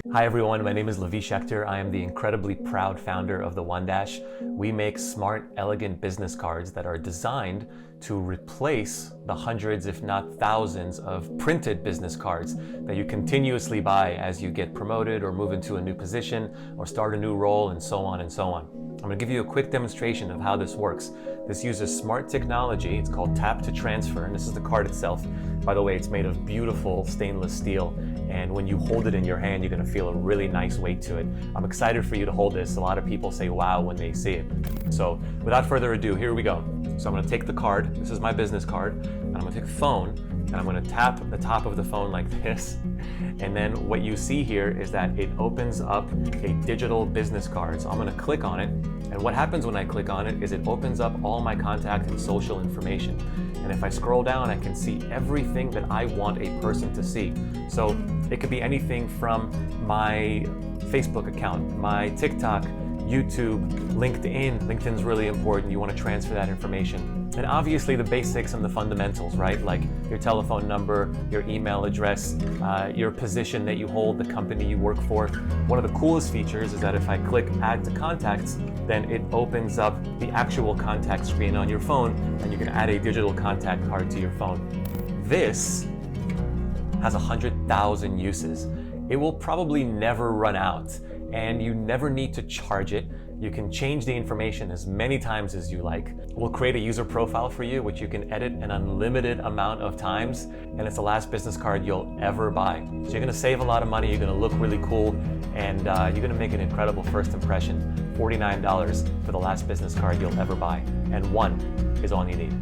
Hi everyone, my name is Lavi. I am the incredibly proud founder of TheOneDash. We make smart, elegant business cards that are designed to replace the hundreds, if not thousands, of printed business cards that you continuously buy as you get promoted or move into a new position or start a new role and so on and so on. I'm going to give you a quick demonstration of how this works. This uses smart technology. It's called tap to transfer, and this is the card itself. By the way, it's made of beautiful stainless steel, and when you hold it in your hand, you're going to feel a really nice weight to it. I'm excited for you to hold this. A lot of people say wow when they see it. So without further ado, here we go. So I'm going to take the card. This is my business card, and I'm going to take the phone, and I'm going to tap the top of the phone like this. And then what you see here is that it opens up a digital business card. So I'm going to click on it. And what happens when I click on it is it opens up all my contact and social information. And if I scroll down, I can see everything that I want a person to see. So it could be anything from my Facebook account, my TikTok, YouTube, LinkedIn. LinkedIn's really important. You want to transfer that information. And obviously the basics and the fundamentals, right? Like your telephone number, your email address, your position that you hold, the company you work for. One of the coolest features is that if I click Add to Contacts, then it opens up the actual contact screen on your phone, and you can add a digital contact card to your phone. This has 100,000 uses. It will probably never run out, and you never need to charge it. You can change the information as many times as you like. We'll create a user profile for you, which you can edit an unlimited amount of times, and it's the last business card you'll ever buy. So you're gonna save a lot of money, you're gonna look really cool, and you're gonna make an incredible first impression. $49 for the last business card you'll ever buy, and one is all you need.